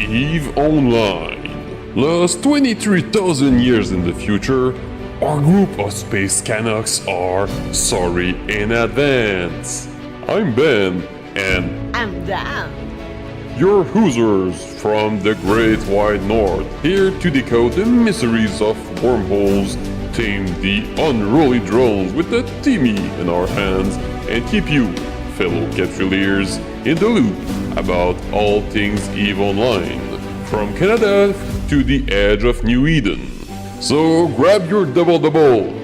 EVE Online. Lost 23,000 years in the future, our group of space Canucks are sorry in advance. I'm Ben, and I'm Dan. your Hoosers from the Great Wide North, here to decode the mysteries of wormholes, tame the unruly drones with the Timmy in our hands, and keep you, fellow Capsuleers, in the loop about all things EVE Online, from Canada to the edge of New Eden. So grab your double,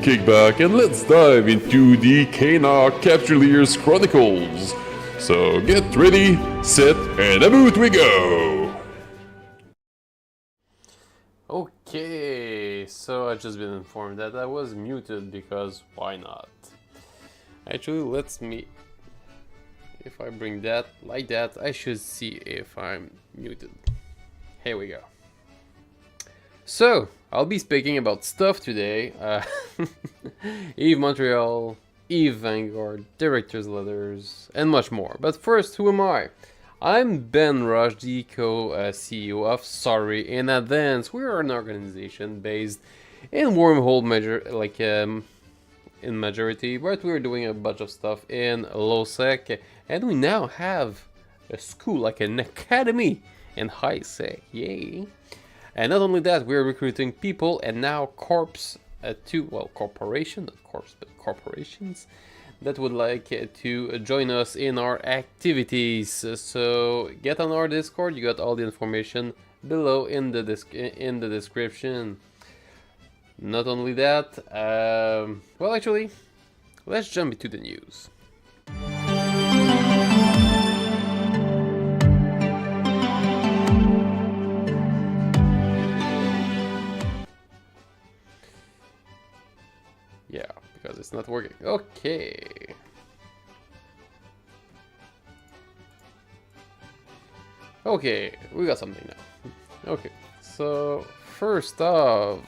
kick back, and let's dive into the Cana Capsuleers Chronicles. So get ready, set, and about we go! Okay, so I've just been informed that I was muted because why not? Actually, let's me... If I bring that like that, I should see if I'm muted. Here we go. So, I'll be speaking about stuff today. EVE Montreal, EVE Vanguard, Director's Letters, and much more. But first, who am I? I'm Ben Rush, the co-CEO of Sorry in Advance. We are an organization based in Wormhole in majority, but we're doing a bunch of stuff in low-sec, and we now have a school, like an academy in high-sec, yay! And not only that, we're recruiting people and now corporations that would like to join us in our activities. So get on our Discord, you got all the information below in the description. Not only that, well actually, let's jump into the news. Yeah, because it's not working. Okay. Okay, we got something now. Okay, so first off,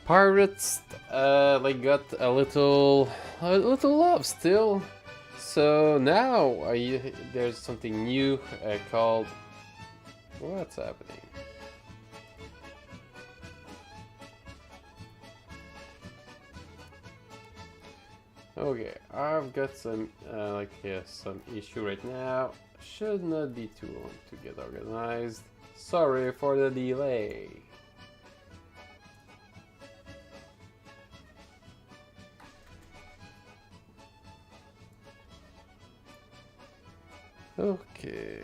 pirates got a little love still. So now there's something new called, what's happening? Okay, I've got some some issue right now. Should not be too long to get organized. Sorry for the delay. Okay,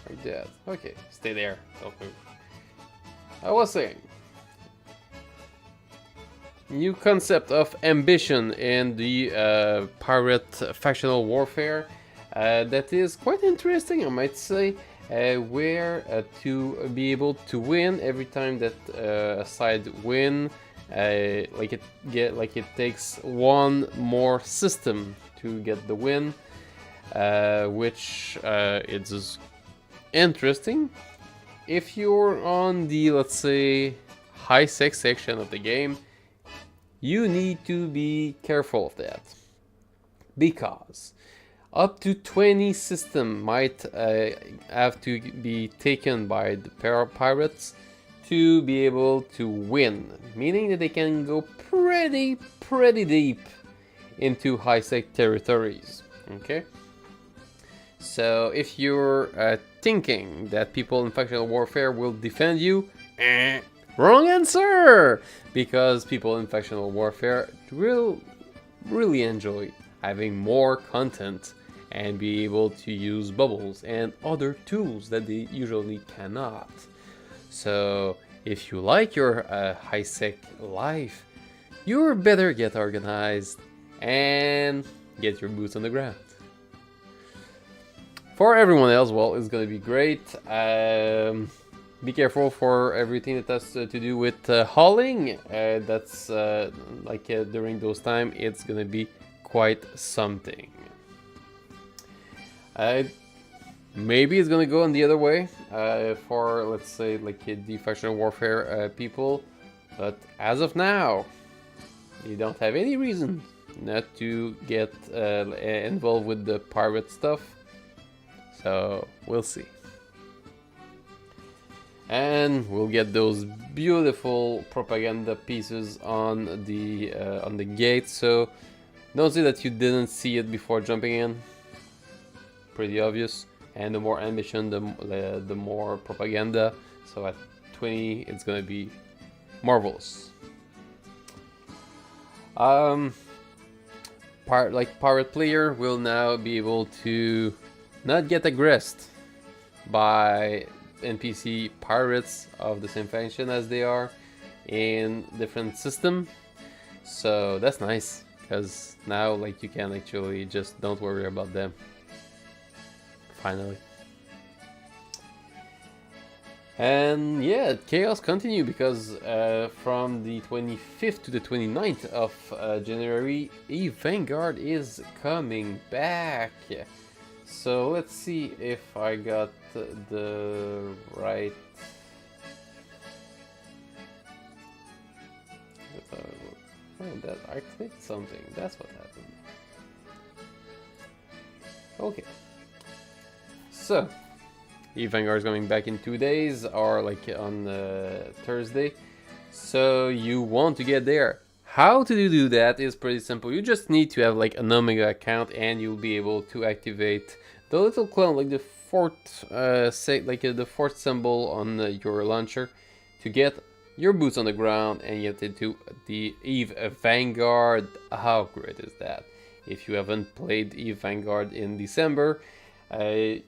like that. Okay, stay there. Don't move. I was saying. New concept of ambition in the pirate factional warfare that is quite interesting, I might say, where to be able to win every time that a side win, it takes one more system to get the win, which it's interesting. If you're on the, let's say, high-sec section of the game, you need to be careful of that, because up to 20 systems might have to be taken by the pirates to be able to win, meaning that they can go pretty deep into high-sec territories. Okay, so if you're thinking that people in factional warfare will defend you, wrong answer! Because people in factional warfare will really enjoy having more content and be able to use bubbles and other tools that they usually cannot. So if you like your high-sec life, you better get organized and get your boots on the ground. For everyone else, well, it's gonna be great. Be careful for everything that has to do with hauling. That's during those times, it's gonna be quite something. Maybe it's gonna go on the other way for, let's say, the factional warfare people. But as of now, you don't have any reason not to get involved with the pirate stuff. So we'll see. And we'll get those beautiful propaganda pieces on the gate. So don't say that you didn't see it before jumping in. Pretty obvious. And the more ambition, the more propaganda. So at 20, it's gonna be marvelous. Pirate player will now be able to not get aggressed by NPC pirates of the same faction as they are in different system. So that's nice, because now like you can actually just don't worry about them. Finally. And yeah, chaos continue, because from the 25th to the 29th of January, Vanguard is coming back. So let's see if I got the right... that I clicked something, that's what happened. Okay. So, Vanguard is coming back in 2 days, or like on Thursday. So you want to get there. How to do that is pretty simple. You just need to have like an Omega account, and you'll be able to activate the little clone, like the fourth, the fourth symbol on your launcher, to get your boots on the ground and get into the Eve Vanguard. How great is that? If you haven't played Eve Vanguard in December,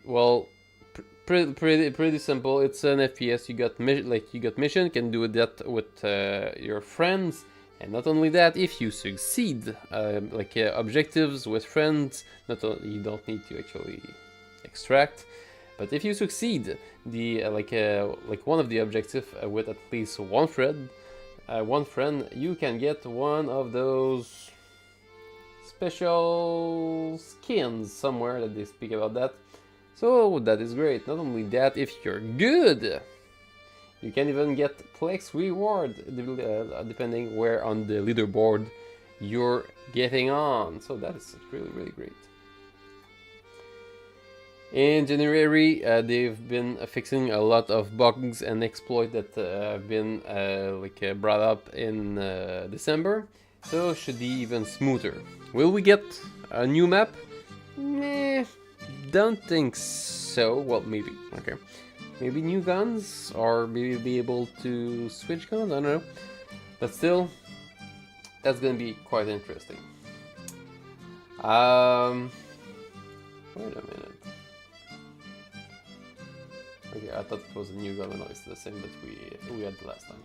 well, pretty simple. It's an FPS. You got mission. Can do that with your friends, and not only that, if you succeed, objectives with friends, you don't need to actually extract. But if you succeed the one of the objectives with at least one friend, you can get one of those special skins somewhere that they speak about that. So that is great. Not only that, if you're good, you can even get Plex reward depending where on the leaderboard you're getting on. So that is really great. In January, they've been fixing a lot of bugs and exploits that have been brought up in December, so should be even smoother. Will we get a new map? Meh, don't think so. Well, maybe. Okay, maybe new guns, or maybe be able to switch guns. I don't know, but still, that's gonna be quite interesting. Wait a minute. Okay, I thought it was a new gun. No, it's the same that we had the last time.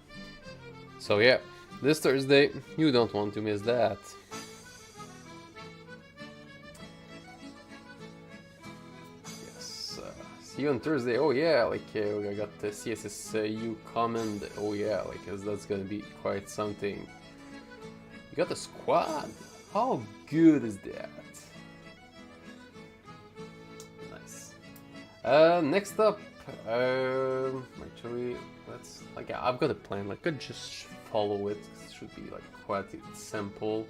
So yeah, this Thursday, you don't want to miss that. Yes, see you on Thursday. Oh yeah, I got the CSSU comment. Oh yeah, cause that's gonna be quite something. You got a squad. How good is that? Nice. Next up. Actually, I've got a plan. I could just follow it. It should be quite simple.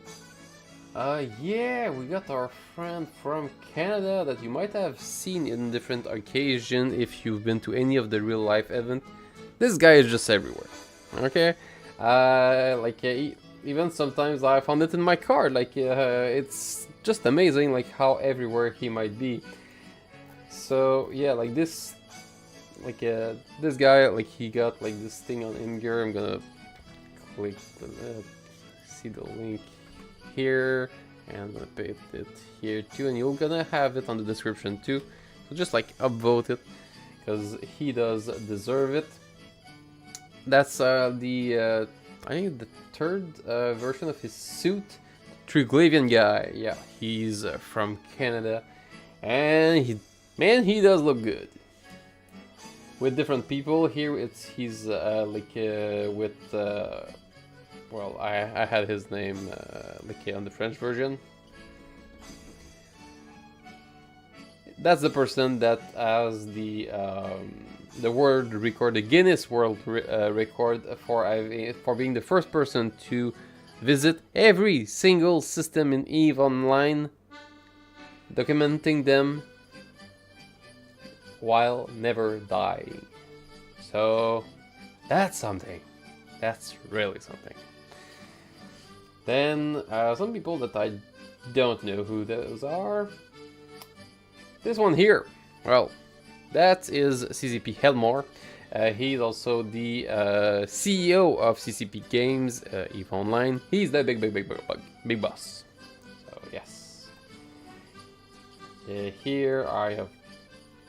Yeah, we got our friend from Canada that you might have seen in different occasions if you've been to any of the real life event. This guy is just everywhere. Okay, even sometimes I found it in my car. It's just amazing, how everywhere he might be. So yeah, this guy, he got this thing on Imgur. I'm gonna click see the link here, and I'm gonna paste it here too, and you're gonna have it on the description too. So just upvote it, because he does deserve it. That's I think the third version of his suit. Triglavian guy, yeah, he's from Canada, and he does look good. With different people here, he's with well, I had his name on the French version. That's the person that has the world record, the Guinness World Record for being the first person to visit every single system in EVE Online, documenting them while never dying. So that's something. That's really something. Then some people that I don't know who those are. This one here. Well, that is CCP Helmore. He's also the CEO of CCP Games, EVE Online. He's the big boss. So yes. Here I have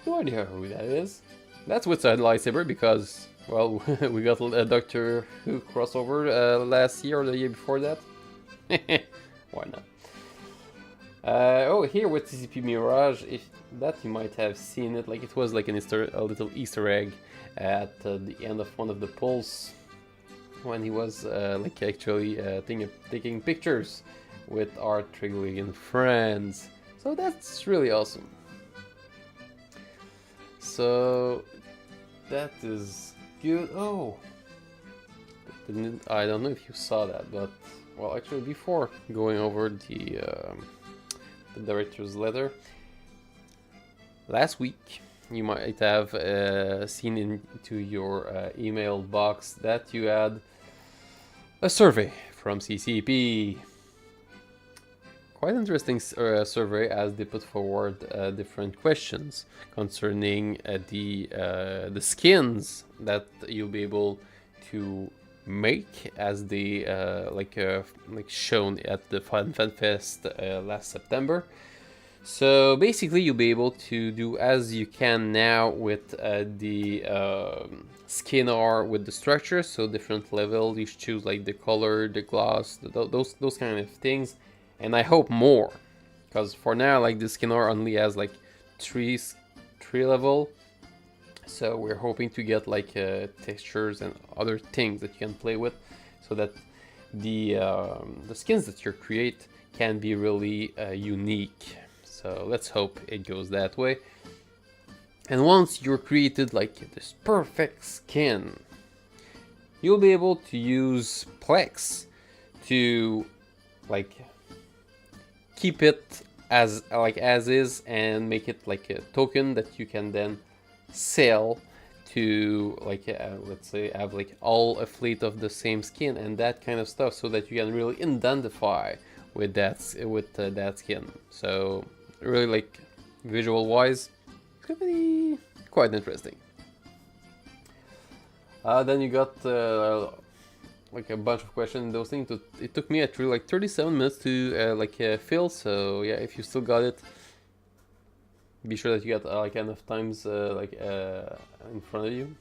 no idea who that is. That's Witside Lightsaber because, well, we got a Doctor Who crossover last year or the year before that. Why not? Oh, here with CCP Mirage, if that you might have seen it, like it was like a little Easter egg at the end of one of the polls when he was like actually taking pictures with our Triglavian friends. So that's really awesome. So that is good. Oh, I don't know if you saw that, but well, actually, before going over the director's letter, last week you might have seen into your email box that you had a survey from CCP. Quite interesting survey, as they put forward different questions concerning the skins that you'll be able to make as they like shown at the Fan Fest last September. So basically you'll be able to do as you can now with the skin art with the structure, so different level you choose, like the color, the gloss, those kind of things, and I hope more, because for now like the skin art only has like three level. So we're hoping to get like textures and other things that you can play with, so that the skins that you create can be really unique. So let's hope it goes that way. And once you're created like this perfect skin, you'll be able to use Plex to like keep it as is and make it like a token that you can then sell to like let's say have like all a fleet of the same skin and that kind of stuff, so that you can really identify with that skin. So really, like visual wise, it's gonna be quite interesting. Then you got like a bunch of questions. Those things it took me actually like 37 minutes to fill. So yeah, if you still got it, be sure that you got like enough times in front of you.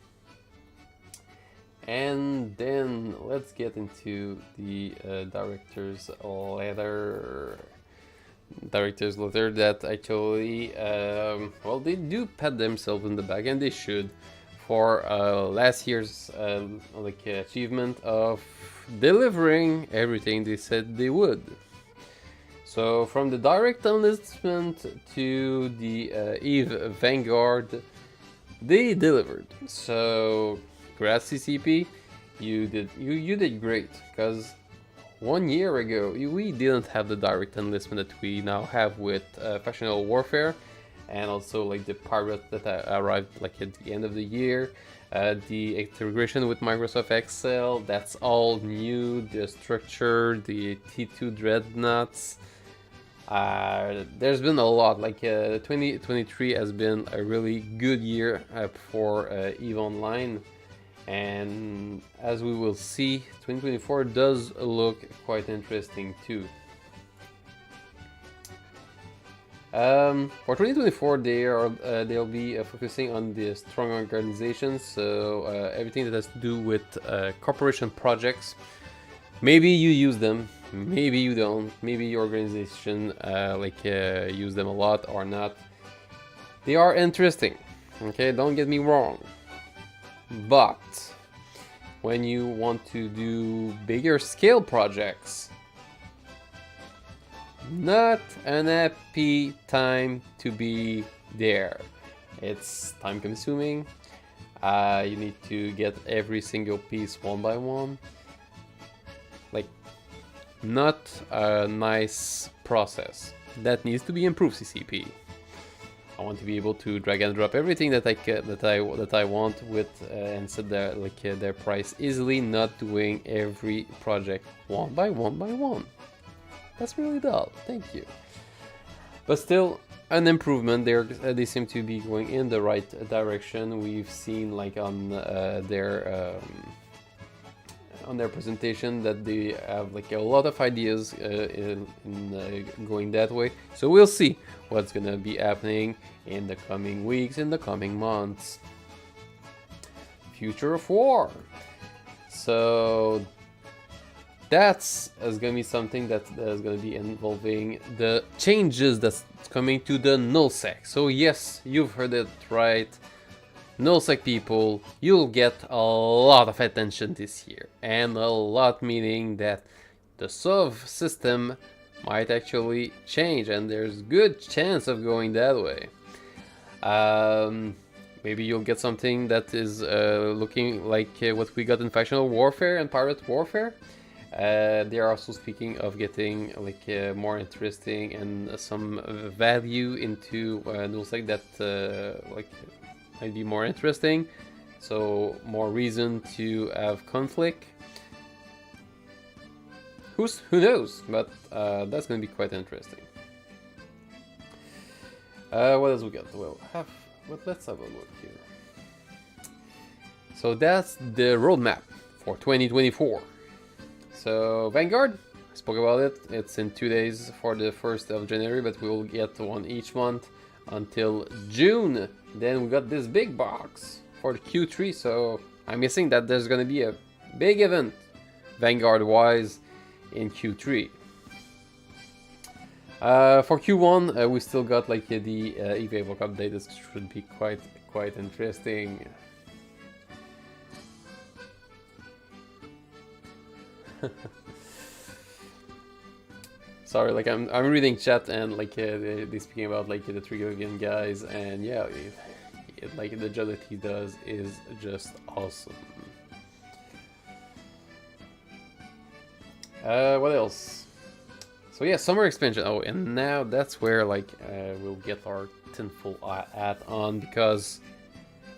And then let's get into the director's letter. That actually, well, they do pat themselves in the back, and they should, for last year's achievement of delivering everything they said they would. So from the direct enlistment to the EVE Vanguard, they delivered. So congrats CCP, you did great, because 1 year ago we didn't have the direct enlistment that we now have with Factional Warfare, and also like the pirate that arrived like at the end of the year. The integration with Microsoft Excel, that's all new. The structure, the T2 dreadnoughts. There's been a lot. Like 2023 has been a really good year for EVE Online, and as we will see, 2024 does look quite interesting too. For 2024, they'll be focusing on the strong organizations, so everything that has to do with corporation projects. Maybe you use them, maybe you don't, maybe your organization use them a lot or not. They are interesting, okay, don't get me wrong, but when you want to do bigger scale projects, not an happy time to be there. It's time consuming. You need to get every single piece one by one. Like, not a nice process. That needs to be improved, CCP. I want to be able to drag and drop everything that I want with and set their price easily, not doing every project one by one. That's really dull. Thank you. But still, an improvement. They seem to be going in the right direction. We've seen like on their presentation that they have like a lot of ideas in going that way. So we'll see what's gonna be happening in the coming weeks, in the coming months. Future of War. So that's gonna be something that is gonna be involving the changes that's coming to the nullsec. So yes, you've heard it right. Nullsec people, you'll get a lot of attention this year, and a lot meaning that the SOV system might actually change, and there's good chance of going that way. Maybe you'll get something that is looking like what we got in Factional Warfare and Pirate Warfare. They are also speaking of getting like more interesting and some value into nullsec that like might be more interesting, so more reason to have conflict. Who knows? But that's going to be quite interesting. What else we got? Well, let's have a look here. So that's the roadmap for 2024. So Vanguard, I spoke about it. It's in 2 days for the 1st of January, but we will get one each month until June. Then we got this big box for the Q3, so I'm guessing that there's gonna be a big event Vanguard wise in Q3. For Q1 we still got like the EVA Evoke update. This should be quite interesting. Sorry, like I'm reading chat and like they speaking about like the Triglavian guys, and yeah, like the job that he does is just awesome. What else? So yeah, summer expansion. Oh, and now that's where like we'll get our tinfoil hat on, because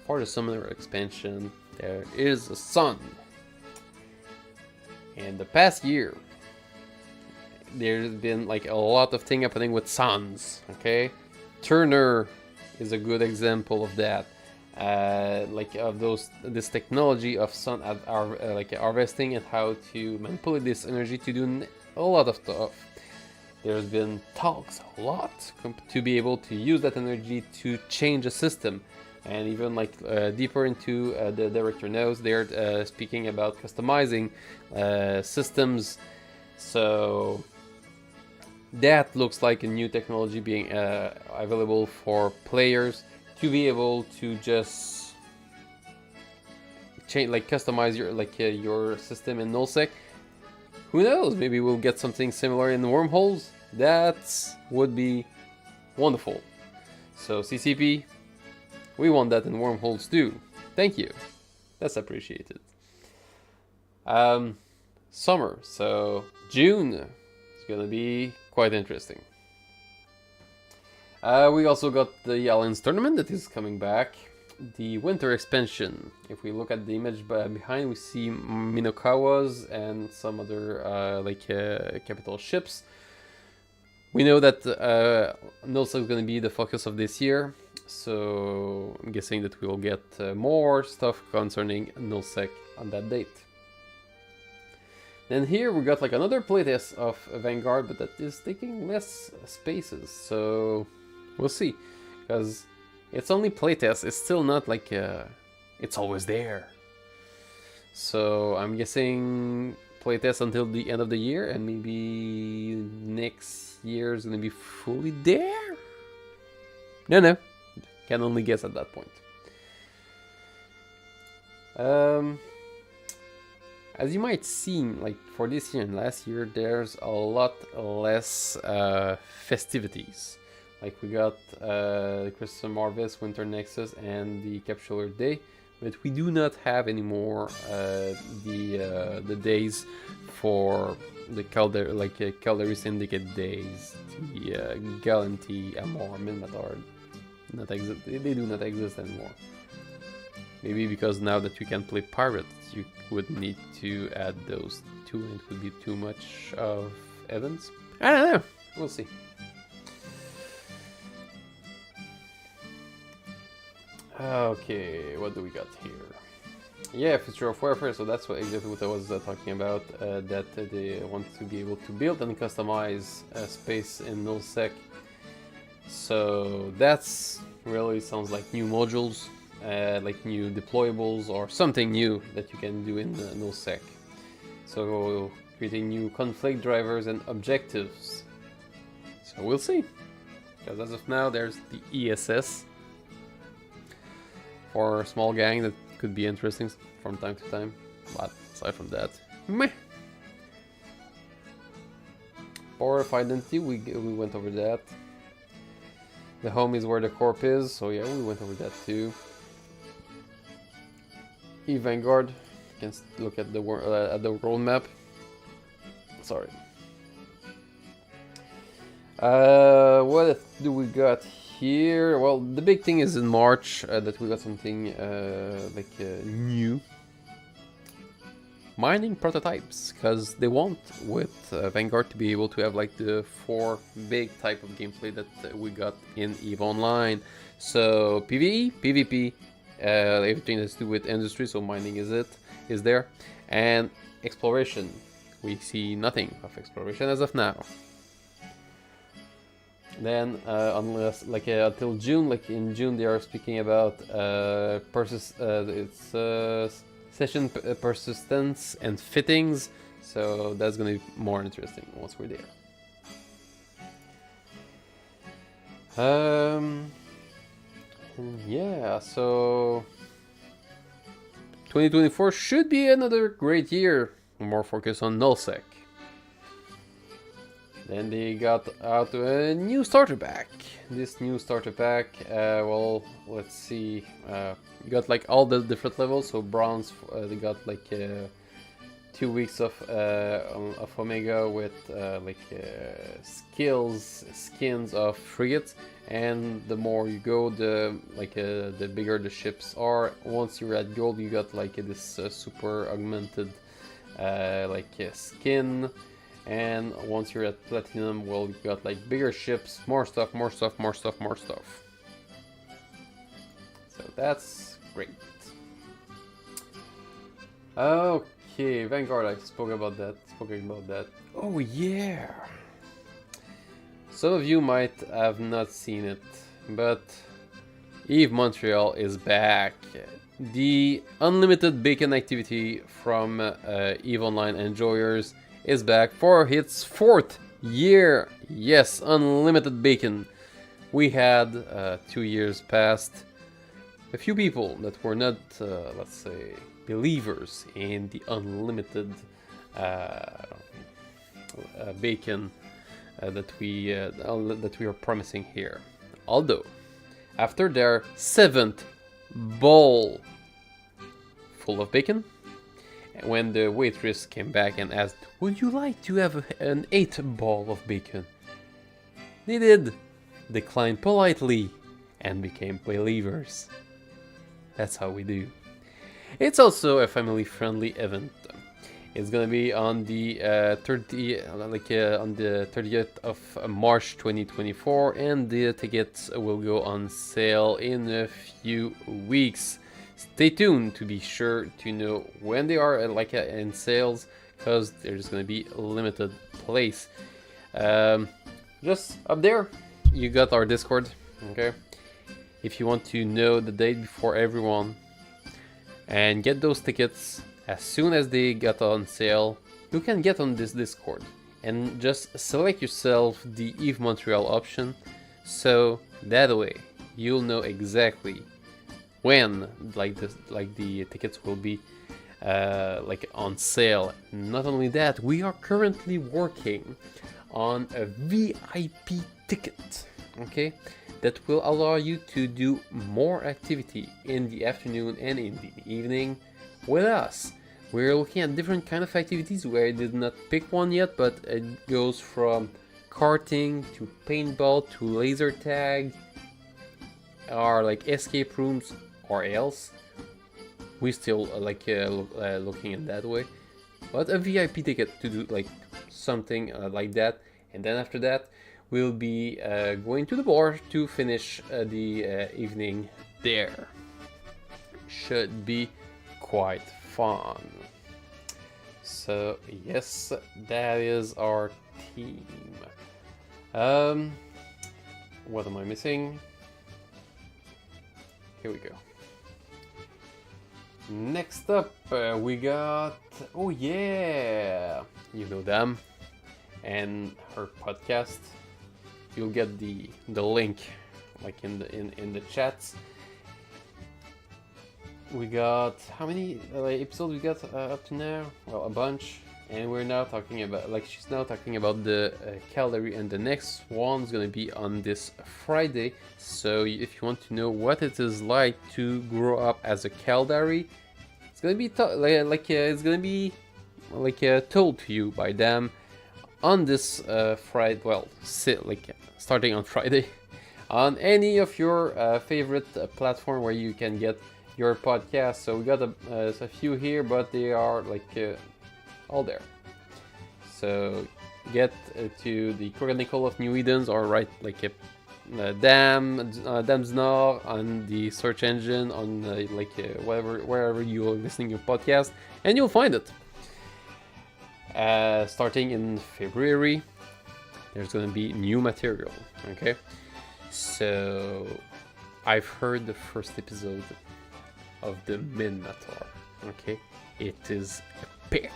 for the summer expansion there is a sun. In the past year, there's been like a lot of thing happening with suns. Okay, Turner is a good example of that. Like of this technology of sun like harvesting and how to manipulate this energy to do a lot of stuff. There's been talks a lot to be able to use that energy to change a system, and even like deeper into the director knows, they're speaking about customizing systems. So that looks like a new technology being available for players to be able to just change, like customize your system in nullsec. Who knows? Maybe we'll get something similar in the wormholes. That would be wonderful. So CCP, we want that in wormholes too. Thank you. That's appreciated. Summer, so June is gonna be quite interesting. We also got the Alliance tournament that is coming back. The winter expansion. If we look at the image behind, we see Minokawas and some other capital ships. We know that nullsec is going to be the focus of this year, so I'm guessing that we will get more stuff concerning nullsec on that date. Then here we got like another playtest of Vanguard, but that is taking less spaces, so we'll see, because it's only playtest. It's still not like it's always there. So I'm guessing playtest until the end of the year, and maybe next year is gonna be fully there. No, can only guess at that point. As you might see, like for this year and last year, there's a lot less festivities. Like we got Christmas Harvest, Winter Nexus, and the Capsular Day, but we do not have anymore the days for the Caldari Syndicate days, the Galanty, Amor, Minmatard not exist. They do not exist anymore. Maybe because now that you can play pirates, you would need to add those two, and it would be too much of events. I don't know. We'll see. Okay, what do we got here? Yeah, Future of Warfare, so that's exactly what I was talking about, that they want to be able to build and customize space in nullsec. So that's really sounds like new modules, like new deployables or something new that you can do in nullsec. So creating new conflict drivers and objectives. So we'll see, because as of now there's the ESS for a small gang that could be interesting from time to time, but aside from that, meh. Power of Identity, we went over that. The home is where the corp is, so yeah, we went over that too. Vanguard, you can look at the roadmap. Sorry. What do we got here? Well, the big thing is in March that we got something new. Mining prototypes, because they want with Vanguard to be able to have like the 4 big type of gameplay that we got in EVE Online. So PvE, PvP, everything that's to do with industry, so mining is there, and exploration. We see nothing of exploration as of now. Then unless until June, like in June they are speaking about session persistence and fittings, so that's gonna be more interesting once we're there. Yeah, so 2024 should be another great year, more focus on nullsec. Then they got out a new starter pack. This new starter pack, well, let's see. You got like all the different levels. So bronze, they got like 2 weeks of Omega with skins of frigates. And the more you go, the bigger the ships are. Once you're at gold, you got like this super augmented skin. And once you're at platinum, well, you got like bigger ships, more stuff, more stuff, more stuff, more stuff. So that's great. Okay, Vanguard, I spoke about that. Oh yeah! Some of you might have not seen it, but EVE Montreal is back. The unlimited bacon activity from EVE Online enjoyers is back for its 4th year. Yes, unlimited bacon. We had 2 years past. A few people that were not, let's say, believers in the unlimited bacon that we are promising here. Although, after their 7th bowl full of bacon, when the waitress came back and asked, "Would you like to have an 8th ball of bacon?" they did decline politely and became believers. That's how we do. It's also a family-friendly event. It's gonna be on the 30th of March 2024, and the tickets will go on sale in a few weeks. Stay tuned to be sure to know when they are in sales, because there's going to be a limited place. Just up there, you got our Discord, okay? If you want to know the date before everyone and get those tickets as soon as they get on sale, you can get on this Discord and just select yourself the EVE Montreal option, so that way you'll know exactly when the tickets will be on sale. Not only that, we are currently working on a VIP ticket, okay, that will allow you to do more activity in the afternoon and in the evening with us. We're looking at different kind of activities where I did not pick one yet, but it goes from karting to paintball to laser tag are like escape rooms or else. We still looking in that way, but a VIP ticket to do like something like that, and then after that we'll be going to the bar to finish the evening there. Should be quite fun. So yes, that is our team. What am I missing? Here we go. Next up, we got, oh yeah, you know them, and her podcast. You'll get the link, like in the chats. We got how many episodes we got up to now? Well, a bunch, and we're now talking about she's now talking about the Calgary, and the next one's gonna be on this Friday. So if you want to know what it is like to grow up as a Calgary, it's gonna be it's gonna be told to you by them on this Friday. Well, starting on Friday, on any of your favorite platform where you can get your podcast. So we got a few here, but they are all there. So get to the Chronicle of New Edens, or write Dam's Nord on the search engine on wherever you're listening to your podcast, and you'll find it. Starting in February, there's gonna be new material. Okay, so I've heard the first episode of the Minotaur. Okay, it is epic,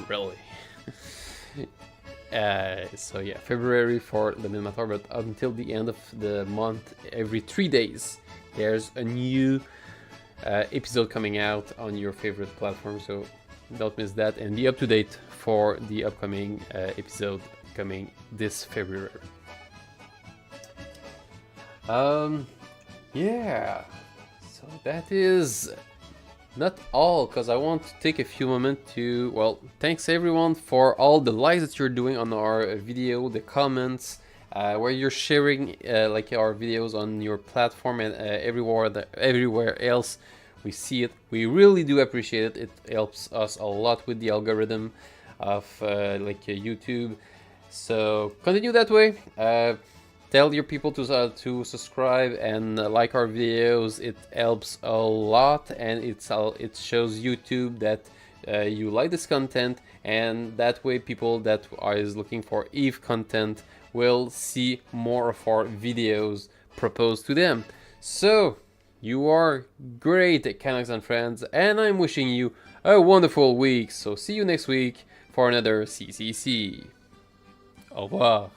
really. So yeah, February for the Minotaur, but until the end of the month, every 3 days, there's a new episode coming out on your favorite platform, so don't miss that, and be up to date for the upcoming episode coming this February. Yeah, so that is not all, because I want to take a few moments to, well, thanks everyone for all the likes that you're doing on our video, the comments, where you're sharing our videos on your platform, and everywhere else we see it. We really do appreciate it. It helps us a lot with the algorithm of YouTube. So continue that way. Tell your people to subscribe and like our videos. It helps a lot, and it shows YouTube that you like this content, and that way people that are looking for Eve content will see more of our videos proposed to them. So you are great, Canucks and friends, and I'm wishing you a wonderful week. So see you next week for another CCC. Au revoir.